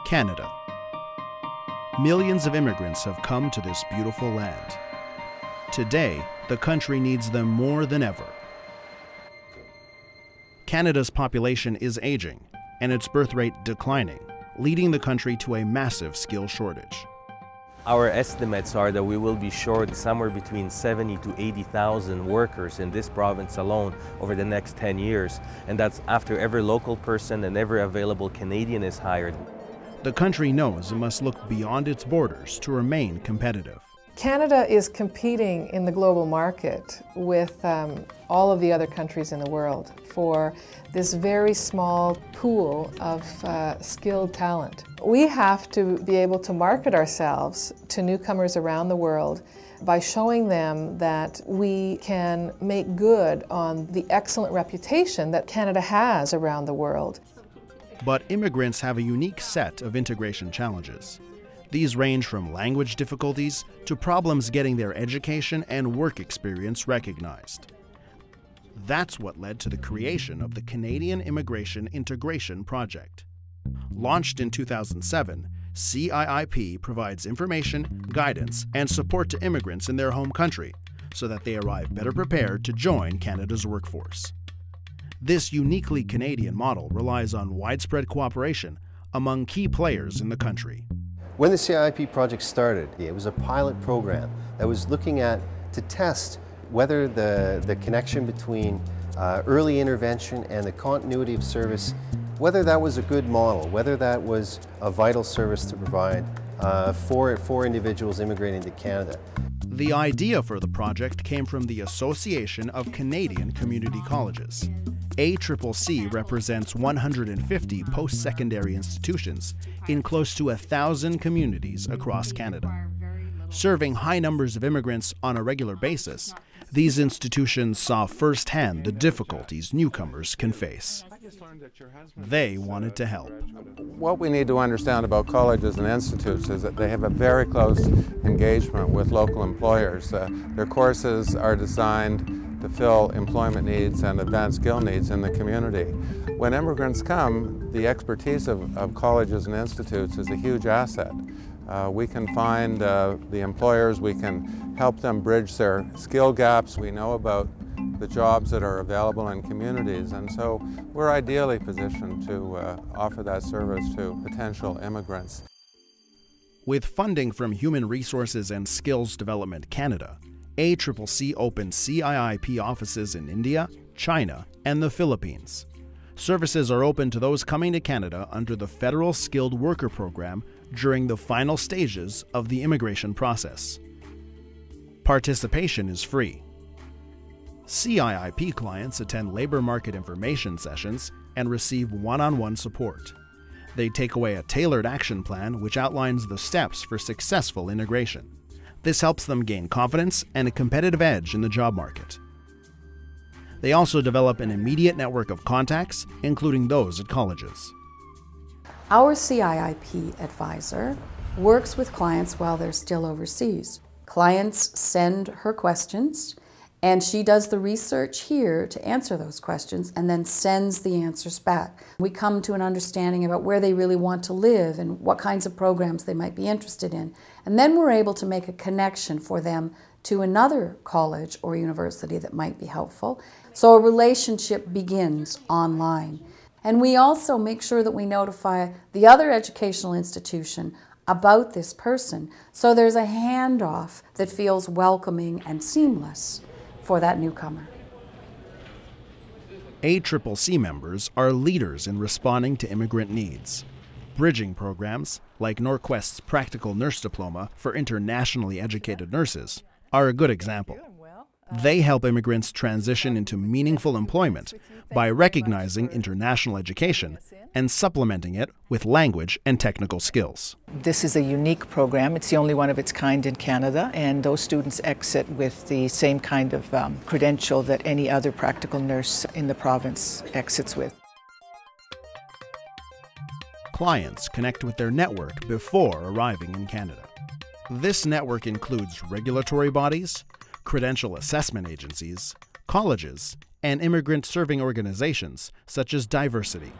Canada. Millions of immigrants have come to this beautiful land. Today, the country needs them more than ever. Canada's population is aging and its birth rate declining, leading the country to a massive skill shortage. Our estimates are that we will be short somewhere between 70 to 80,000 workers in this province alone over the next 10 years, and that's after every local person and every available Canadian is hired. The country knows it must look beyond its borders to remain competitive. Canada is competing in the global market with all of the other countries in the world for this very small pool of skilled talent. We have to be able to market ourselves to newcomers around the world by showing them that we can make good on the excellent reputation that Canada has around the world. But immigrants have a unique set of integration challenges. These range from language difficulties to problems getting their education and work experience recognized. That's what led to the creation of the Canadian Immigration Integration Project. Launched in 2007, CIIP provides information, guidance, and support to immigrants in their home country so that they arrive better prepared to join Canada's workforce. This uniquely Canadian model relies on widespread cooperation among key players in the country. When the CIIP project started, it was a pilot program that was looking to test whether the connection between early intervention and the continuity of service, whether that was a good model, whether that was a vital service to provide for individuals immigrating to Canada. The idea for the project came from the Association of Canadian Community Colleges. ACCC represents 150 post-secondary institutions in close to 1,000 communities across Canada. Serving high numbers of immigrants on a regular basis, these institutions saw firsthand the difficulties newcomers can face. They wanted to help. What we need to understand about colleges and institutes is that they have a very close engagement with local employers. Their courses are designed to fill employment needs and advanced skill needs in the community. When immigrants come, the expertise of colleges and institutes is a huge asset. We can find the employers, we can help them bridge their skill gaps. We know about the jobs that are available in communities, and so we're ideally positioned to offer that service to potential immigrants. With funding from Human Resources and Skills Development Canada, ACCC opened CIIP offices in India, China, and the Philippines. Services are open to those coming to Canada under the Federal Skilled Worker Program during the final stages of the immigration process. Participation is free. CIIP clients attend labor market information sessions and receive one-on-one support. They take away a tailored action plan which outlines the steps for successful integration. This helps them gain confidence and a competitive edge in the job market. They also develop an immediate network of contacts, including those at colleges. Our CIIP advisor works with clients while they're still overseas. Clients send her questions, and she does the research here to answer those questions and then sends the answers back. We come to an understanding about where they really want to live and what kinds of programs they might be interested in. And then we're able to make a connection for them to another college or university that might be helpful. So a relationship begins online. And we also make sure that we notify the other educational institution about this person, so there's a handoff that feels welcoming and seamless for that newcomer. ACCC members are leaders in responding to immigrant needs. Bridging programs, like Norquest's Practical Nurse Diploma for internationally educated nurses, are a good example. They help immigrants transition into meaningful employment by recognizing international education and supplementing it with language and technical skills. This is a unique program. It's the only one of its kind in Canada, and those students exit with the same kind of credential that any other practical nurse in the province exits with. Clients connect with their network before arriving in Canada. This network includes regulatory bodies, credential assessment agencies, colleges, and immigrant serving organizations such as Diversity.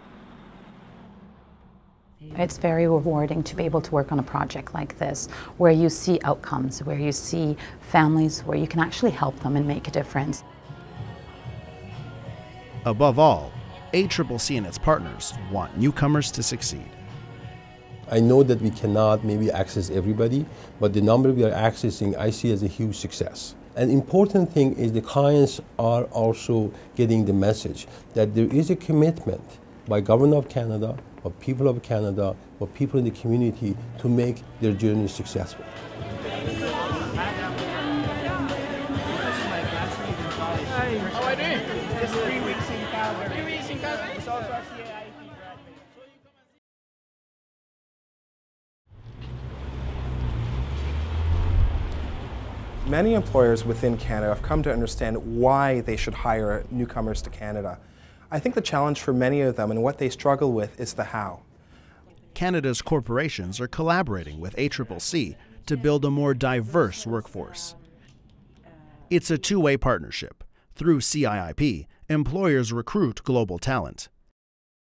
It's very rewarding to be able to work on a project like this, where you see outcomes, where you see families, where you can actually help them and make a difference. Above all, ACCC and its partners want newcomers to succeed. I know that we cannot maybe access everybody, but the number we are accessing I see as a huge success. An important thing is the clients are also getting the message that there is a commitment by Government of Canada, or people of Canada, or people in the community to make their journey successful. How are you doing? Just 3 weeks in Calgary. 3 weeks in Calgary? It's also a CIIP graduate. Many employers within Canada have come to understand why they should hire newcomers to Canada. I think the challenge for many of them and what they struggle with is the how. Canada's corporations are collaborating with ACCC to build a more diverse workforce. It's a two-way partnership. Through CIIP, employers recruit global talent.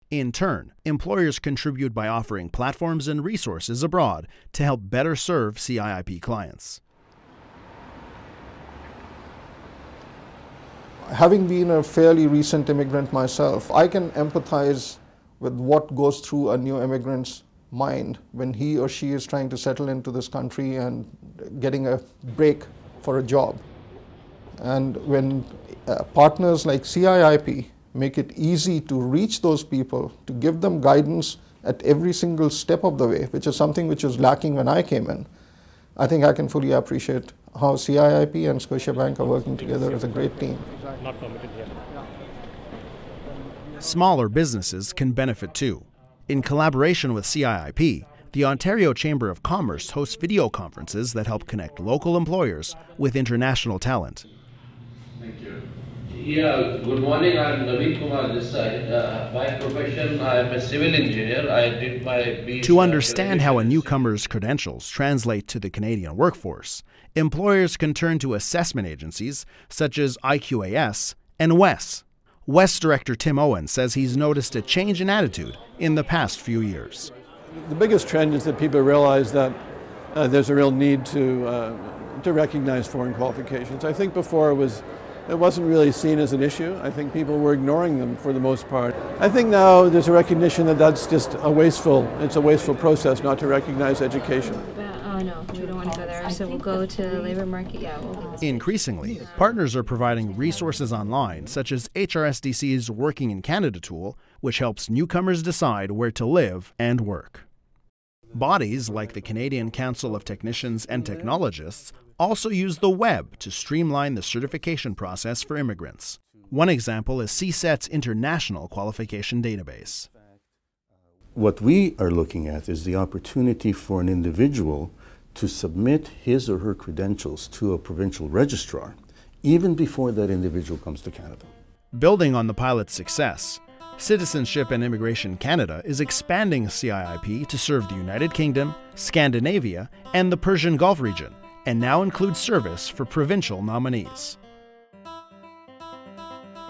In turn, employers contribute by offering platforms and resources abroad to help better serve CIIP clients. Having been a fairly recent immigrant myself, I can empathize with what goes through a new immigrant's mind when he or she is trying to settle into this country and getting a break for a job. And when partners like CIIP make it easy to reach those people, to give them guidance at every single step of the way, which is something which was lacking when I came in, I think I can fully appreciate how CIIP and Scotiabank are working together as a great team. Smaller businesses can benefit too. In collaboration with CIIP, the Ontario Chamber of Commerce hosts video conferences that help connect local employers with international talent. Thank you. Yeah, good morning. I'm Newcomer this side. By profession, I'm a civil engineer. I did my B. To understand how a newcomer's credentials translate to the Canadian workforce, employers can turn to assessment agencies such as IQAS and WES. WES Director Tim Owen says he's noticed a change in attitude in the past few years. The biggest trend is that people realize that there's a real need to recognize foreign qualifications. I think before it wasn't really seen as an issue. I think people were ignoring them for the most part. I think now there's a recognition that that's just it's a wasteful process not to recognize education. Oh no, we don't want to go there, so we'll go to the labor market, yeah. Increasingly, partners are providing resources online, such as HRSDC's Working in Canada tool, which helps newcomers decide where to live and work. Bodies like the Canadian Council of Technicians and Technologists also use the web to streamline the certification process for immigrants. One example is CSET's International Qualification Database. What we are looking at is the opportunity for an individual to submit his or her credentials to a provincial registrar, even before that individual comes to Canada. Building on the pilot's success, Citizenship and Immigration Canada is expanding CIIP to serve the United Kingdom, Scandinavia, and the Persian Gulf region, and now includes service for provincial nominees.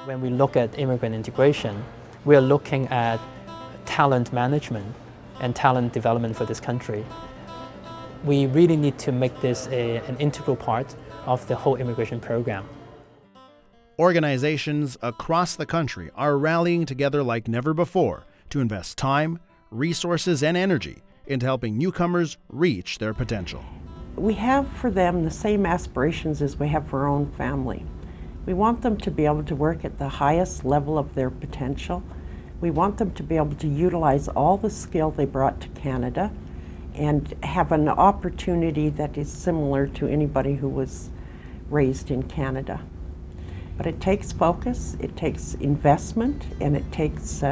When we look at immigrant integration, we are looking at talent management and talent development for this country. We really need to make this an integral part of the whole immigration program. Organizations across the country are rallying together like never before to invest time, resources, and energy into helping newcomers reach their potential. We have for them the same aspirations as we have for our own family. We want them to be able to work at the highest level of their potential. We want them to be able to utilize all the skill they brought to Canada and have an opportunity that is similar to anybody who was raised in Canada. But it takes focus, it takes investment, and it takes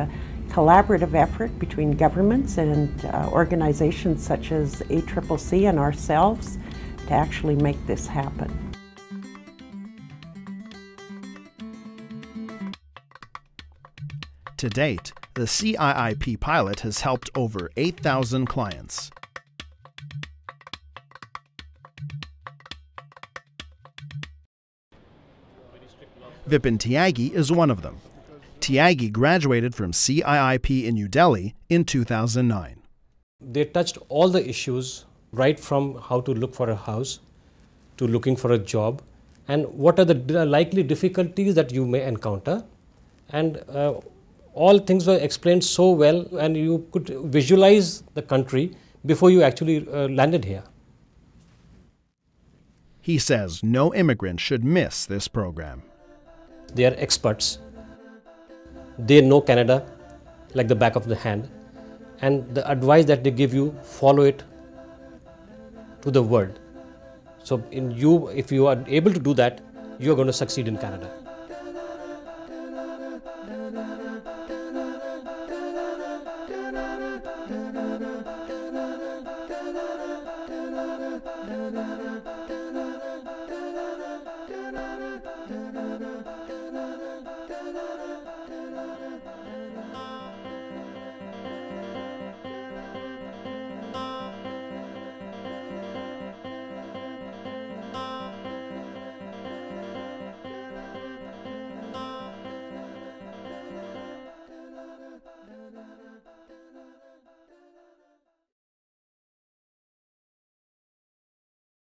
collaborative effort between governments and organizations such as ACCC and ourselves to actually make this happen. To date, the CIIP pilot has helped over 8,000 clients. Vipin Tyagi is one of them. Tyagi graduated from CIIP in New Delhi in 2009. They touched all the issues, right from how to look for a house to looking for a job, and what are the likely difficulties that you may encounter. And all things were explained so well, and you could visualize the country before you actually landed here. He says no immigrant should miss this program. They are experts. They know Canada like the back of the hand, and the advice that they give you, follow it to the word. So if you are able to do that, you are going to succeed in Canada.